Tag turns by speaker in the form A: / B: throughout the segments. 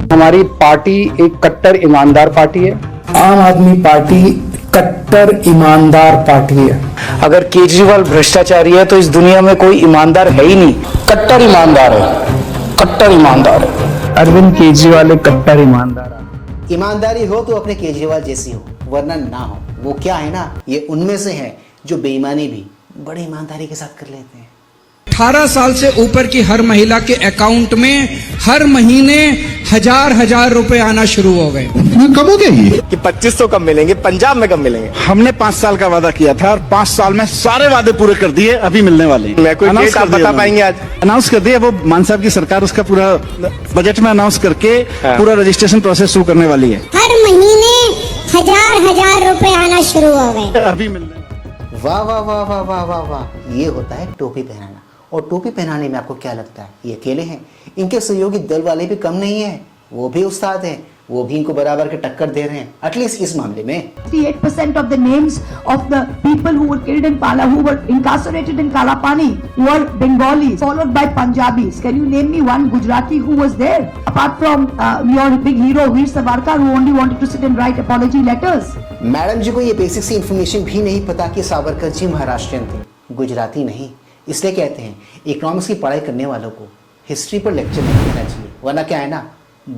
A: हमारी पार्टी एक कट्टर ईमानदार पार्टी है।
B: आम आदमी पार्टी कट्टर ईमानदार पार्टी है।
A: अगर केजरीवाल भ्रष्टाचारी है तो इस दुनिया में कोई ईमानदार है ही नहीं। कट्टर ईमानदार है, कट्टर ईमानदार है। अरविंद केजरीवाल एक कट्टर ईमानदार है।
C: ईमानदारी हो तो अपने केजरीवाल जैसी हो, वरना ना हो। वो क्या है ना, ये उनमें से है जो बेईमानी भी बड़ी ईमानदारी के साथ कर लेते हैं।
D: 18 साल से ऊपर की हर महिला के अकाउंट में हर महीने हजार रुपए आना शुरू हो गए।
E: कब हो गया ये
F: कि 2500 कब मिलेंगे, पंजाब में कब मिलेंगे?
E: हमने 5 साल का वादा किया था और 5 साल में सारे वादे पूरे कर दिए, अभी मिलने वाले हैं।
F: मैं कोई डेट आप बता पाएंगे आज?
E: अनाउंस कर दिया, वो मान साहब की सरकार उसका पूरा बजट में अनाउंस करके पूरा रजिस्ट्रेशन प्रोसेस शुरू करने वाली है।
G: हर महीने हजार रुपए आना शुरू हो गए,
E: अभी मिलने।
C: वाह वाह वाह वाह वाह वाह वाह, ये होता है टोपी पहनाना। और टोपी पहनाने में आपको क्या लगता है ये अकेले हैं? इनके सहयोगी दल वाले भी कम नहीं है, वो भी उस्ताद हैं, वो भी इनको बराबर के टक्कर दे रहे हैं, एटलीस्ट इस मामले में।
H: 58% of the names of the people who were killed in Pala, who were incarcerated in Kalapani, were Bengalis, followed by Punjabis. Can you name me one Gujarati who was there? Apart from your big hero Veer Savarkar, who only wanted to sit and write apology letters.
C: Madam ji को ये basic सी information भी नहीं पता कि सावरकर जी महाराष्ट्रियन थे, गुजराती नहीं। इसलिए कहते हैं इकोनॉमिक्स की पढ़ाई करने वालों को हिस्ट्री पर लेक्चर नहीं देना चाहिए, वरना क्या है ना,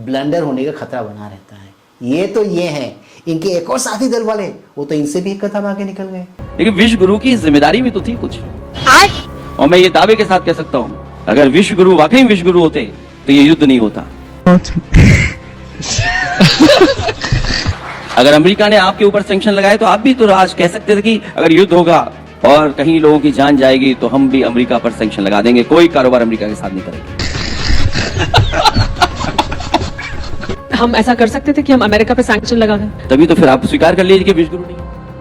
C: ब्लंडर होने का खतरा बना रहता है। ये तो ये हैं इनके एक और साथी दल वाले, वो तो इनसे भी एक कदम आगे निकल गए।
I: लेकिन विश्व गुरु की जिम्मेदारी भी तो थी कुछ, और मैं ये दावे के साथ कह सकता हूँ, अगर विश्व गुरु वाकई विश्व गुरु होते तो ये युद्ध नहीं होता। अगर अमेरिका ने आपके ऊपर सैंक्शन लगाए तो आप भी तो आज कह सकते थे कि अगर युद्ध होगा और कहीं लोगों की जान जाएगी तो हम भी अमेरिका पर सैंक्शन लगा देंगे, कोई कारोबार अमेरिका के साथ नहीं करेंगे।
J: हम ऐसा कर सकते थे कि हम अमेरिका पे सैंक्शन लगा दें,
I: तभी तो फिर आप स्वीकार कर लीजिए कि विश्व गुरु नहीं।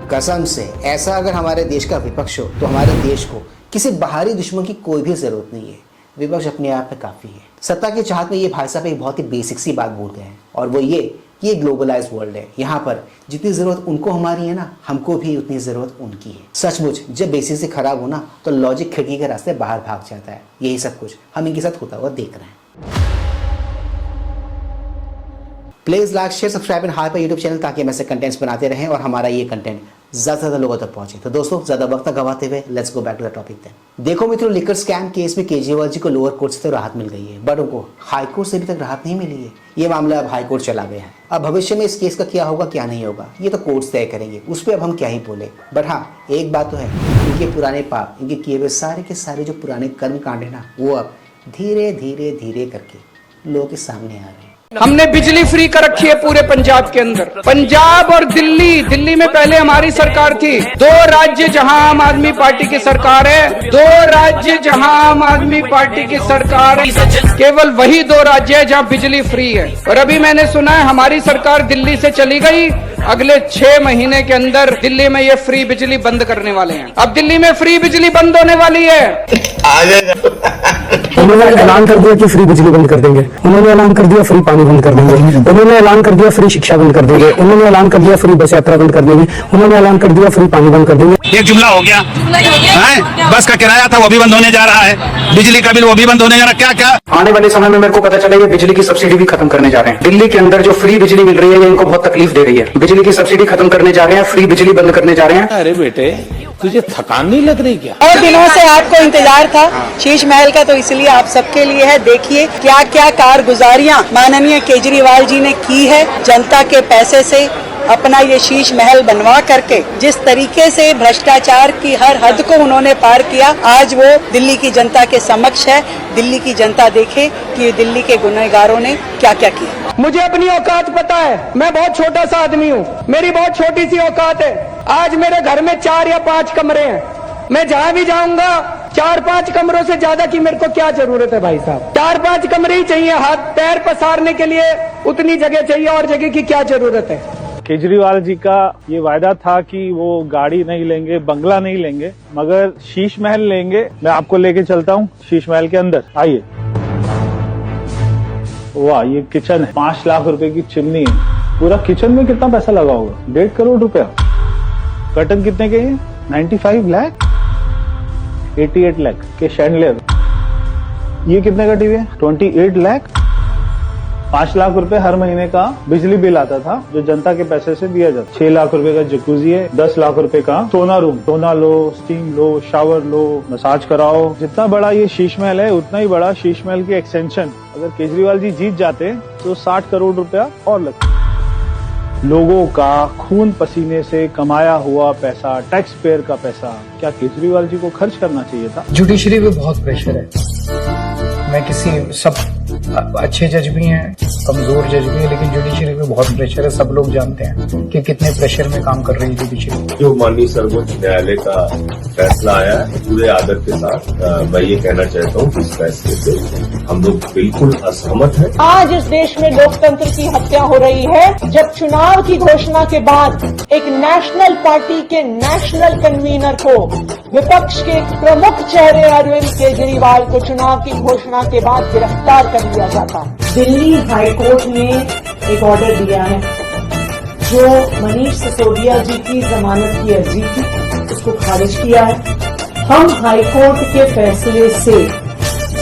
C: कसम से ऐसा अगर हमारे देश का विपक्ष हो तो हमारे देश को किसी बाहरी दुश्मन की कोई भी जरूरत नहीं है। विपक्ष अपने आप में काफी है। सत्ता की चाहत में ये भाई साहब एक बहुत ही बेसिक सी बात भूल गए हैं, और वो ये ग्लोबलाइज वर्ल्ड है। यहाँ पर जितनी जरूरत उनको हमारी है ना, हमको भी उतनी जरूरत उनकी है। सचमुच जब बेसिक से खराब हो ना तो लॉजिक खिड़की के रास्ते बाहर भाग जाता है। यही सब कुछ हम इनके साथ होता हुआ देख रहे हैं। Please like share subscribe and high पर यूट्यूब चैनल, ताकि हम ऐसे कंटेंट्स बनाते रहें और हमारा ये कंटेंट ज्यादा से ज्यादा लोगों तक पहुंचे। तो दोस्तों ज्यादा वक्त न गवाते हुए let's go back to the topic then. देखो मित्रों, लिकर स्कैम केस में केजरीवाल जी को लोअर कोर्ट से तो राहत मिल गई है, बट उनको हाई कोर्ट से अभी तक राहत नहीं मिली है। ये मामला अब हाई कोर्ट चला गया है। अब भविष्य में इस केस का क्या होगा क्या नहीं होगा ये तो कोर्ट तय करेंगे, उस पर अब हम क्या ही बोले। बट हाँ, एक बात तो है, इनके पुराने पाप, इनके किए हुए सारे के सारे जो पुराने कर्म कांड है ना, वो अब धीरे धीरे धीरे करके लोगों के सामने आ रहे हैं।
D: हमने बिजली फ्री कर रखी है पूरे पंजाब के अंदर। पंजाब और दिल्ली में पहले हमारी सरकार थी। 2 राज्य जहां आम आदमी पार्टी की सरकार है, 2 राज्य जहां आम आदमी पार्टी की सरकार है, केवल वही 2 राज्य है जहां बिजली फ्री है। और अभी मैंने सुना है हमारी सरकार दिल्ली से चली गई, अगले 6 महीने के अंदर दिल्ली में ये फ्री बिजली बंद करने वाले हैं। अब दिल्ली में फ्री बिजली बंद होने वाली है।
B: उन्होंने ऐलान कर दिया कि फ्री बिजली बंद कर देंगे, उन्होंने ऐलान कर दिया फ्री पानी बंद कर देंगे, उन्होंने ऐलान कर दिया फ्री शिक्षा बंद कर देंगे, उन्होंने ऐलान कर दिया फ्री बस यात्रा बंद कर देंगे, उन्होंने ऐलान कर दिया फ्री पानी बंद कर देंगे।
E: एक जुमला हो गया है? बस का किराया था वो भी बंद होने जा रहा है, बिजली का बिल वो भी बंद होने जा रहा है। क्या क्या
A: आने वाले समय में मेरे को पता चला ये बिजली की सब्सिडी भी खत्म करने जा रहे हैं। दिल्ली के अंदर जो फ्री बिजली मिल रही है ये इनको बहुत तकलीफ दे रही है। बिजली की सब्सिडी खत्म करने जा रहे हैं, फ्री बिजली बंद करने जा रहे हैं।
F: अरे बेटे, तुझे थकान नहीं लग रही क्या?
K: और दिनों से आपको इंतजार था शीश महल का, तो इसलिए आप सबके लिए है। देखिए क्या क्या कारगुजारियां माननीय केजरीवाल जी ने की है जनता के पैसे से। अपना ये शीश महल बनवा करके जिस तरीके से भ्रष्टाचार की हर हद को उन्होंने पार किया, आज वो दिल्ली की जनता के समक्ष है। दिल्ली की जनता देखे कि दिल्ली के गुनहगारों ने क्या क्या किया।
D: मुझे अपनी औकात पता है, मैं बहुत छोटा सा आदमी हूँ, मेरी बहुत छोटी सी औकात है। आज मेरे घर में 4 या 5 कमरे हैं, मैं जहाँ भी जाऊंगा 4-5 कमरों से ज्यादा की मेरे को क्या जरूरत है भाई साहब? 4-5 कमरे ही चाहिए, हाथ पैर पसारने के लिए उतनी जगह चाहिए, और जगह की क्या जरूरत है?
L: केजरीवाल जी का ये वायदा था कि वो गाड़ी नहीं लेंगे, बंगला नहीं लेंगे, मगर शीश महल लेंगे। मैं आपको लेके चलता हूँ शीश महल के अंदर, आइए। वाह, ये किचन है, 5 लाख रुपए की चिमनी है। पूरा किचन में कितना पैसा लगा होगा? 1.5 करोड़ रुपया। कर्टन कितने के हैं? 95 लाख, 88 लाख के शैंडलियर। ये कितने का टीवी है? 28 लाख। 5 लाख रुपए हर महीने का बिजली बिल आता था जो जनता के पैसे से दिया जाता। 6 लाख रुपए का जकूजी है, 10 लाख रुपए का सोना रूम, सोना लो, स्टीम लो, शावर लो, मसाज कराओ। जितना बड़ा ये शीश महल है उतना ही बड़ा शीश महल की एक्सटेंशन अगर केजरीवाल जी जीत जाते तो 60 करोड़ रुपया और लगता। लोगों का खून पसीने से कमाया हुआ पैसा, टैक्स पेयर का पैसा क्या केजरीवाल जी को खर्च करना चाहिए था?
A: जुडिशरी पे बहुत प्रेशर है। मैं किसी सब अच्छे जज भी हैं, कमजोर जज भी हैं, लेकिन जुडिशरी पे बहुत प्रेशर है। सब लोग जानते हैं कि कितने प्रेशर में काम कर रही है जुडिशरी।
M: जो माननीय सर्वोच्च न्यायालय का फैसला आया है पूरे आदर के साथ मैं ये कहना चाहता हूँ कि इस फैसले से हम लोग बिल्कुल असहमत हैं।
K: आज इस देश में लोकतंत्र की हत्या हो रही है जब चुनाव की घोषणा के बाद एक नेशनल पार्टी के नेशनल कन्वीनर को, विपक्ष के प्रमुख चेहरे अरविंद केजरीवाल को चुनाव की घोषणा के बाद गिरफ्तार कर लिया जाता। दिल्ली हाईकोर्ट ने एक ऑर्डर दिया है जो मनीष सिसोदिया जी की जमानत की अर्जी थी, उसको खारिज किया है। हम हाईकोर्ट के फैसले से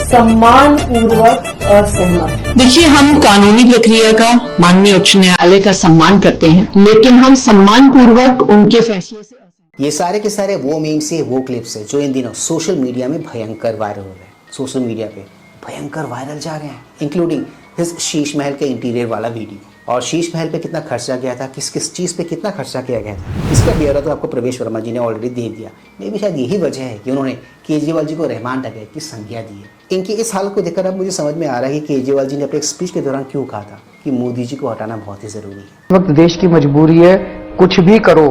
K: सम्मानपूर्वक असहमत।
J: देखिए, हम कानूनी प्रक्रिया का, माननीय उच्च न्यायालय का सम्मान करते हैं, लेकिन हम सम्मानपूर्वक उनके फैसले से
C: ये सारे के सारे वो मीम्स है, वो क्लिप्स है जो इन दिनों सोशल मीडिया में भयंकर वायरल हो रहे हैं। सोशल मीडिया पे भयंकर वायरल जा रहे हैं, इंक्लूडिंग इस शीश महल के इंटीरियर वाला वीडियो। और शीश महल पे कितना खर्चा गया था, किस किस चीज़ पे कितना खर्चा किया गया था, इसका ब्यौरा तो आपको प्रवेश वर्मा जी ने ऑलरेडी दे दिया। मे भी शायद यही वजह है कि उन्होंने केजरीवाल जी को रहमान डकैत की संज्ञा दी है। इनकी इस हालत को देखकर अब मुझे समझ में आ रहा है कि केजरीवाल जी ने अपने एक स्पीच के दौरान क्यों कहा था कि मोदी जी को हटाना बहुत ही जरूरी है।
A: इस वक्त देश की मजबूरी है, कुछ भी करो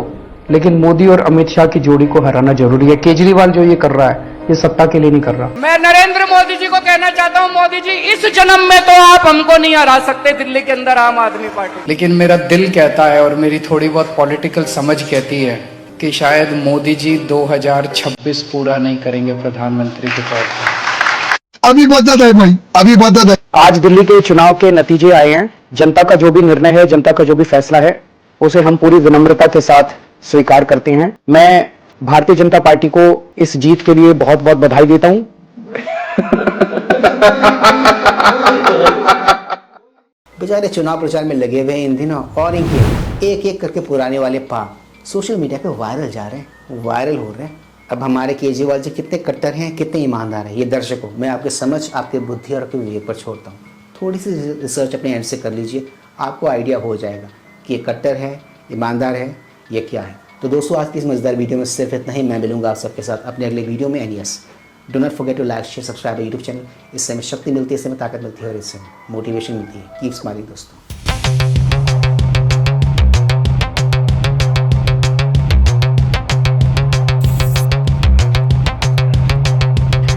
A: लेकिन मोदी और अमित शाह की जोड़ी को हराना जरूरी है। केजरीवाल जो ये कर रहा है ये सत्ता के लिए नहीं कर रहा।
D: मैं नरेंद्र मोदी जी को कहना चाहता हूं, मोदी जी इस जन्म में तो आप हमको नहीं हरा सकते दिल्ली के अंदर आम आदमी पार्टी।
A: लेकिन मेरा दिल कहता है और मेरी थोड़ी बहुत पॉलिटिकल समझ कहती है कि शायद मोदी जी 2026 पूरा नहीं करेंगे प्रधानमंत्री के तौर पर।
B: अभी बदत है भाई, अभी बदत है।
A: आज दिल्ली के चुनाव के नतीजे आए हैं। जनता का जो भी निर्णय है, जनता का जो भी फैसला है, उसे हम पूरी विनम्रता के साथ स्वीकार करते हैं। मैं भारतीय जनता पार्टी को इस जीत के लिए बहुत बहुत बधाई देता हूं।
C: बेचारे चुनाव प्रचार में लगे हुए हैं इन दिनों और इनके एक एक करके पुराने वाले पाप सोशल मीडिया पे वायरल जा रहे हैं, वायरल हो रहे हैं। अब हमारे केजरीवाल जी कितने कट्टर हैं, कितने ईमानदार हैं, ये दर्शकों मैं आपके समझ, आपके बुद्धि और आपके विवेक पर छोड़ता हूँ। थोड़ी सी रिसर्च अपने एंड से कर लीजिए, आपको आइडिया हो जाएगा कि ये कट्टर है, ईमानदार है, ये क्या है। तो दोस्तों आज की इस मजेदार वीडियो में सिर्फ इतना ही। मैं मिलूंगा आप सबके साथ अपने अगले वीडियो में। And yes, do not forget to like, share, subscribe YouTube channel. इससे हमें शक्ति मिलती है, इससे हमें ताकत मिलती है और इससे मोटिवेशन मिलती है। कीप स्माइलिंग दोस्तों।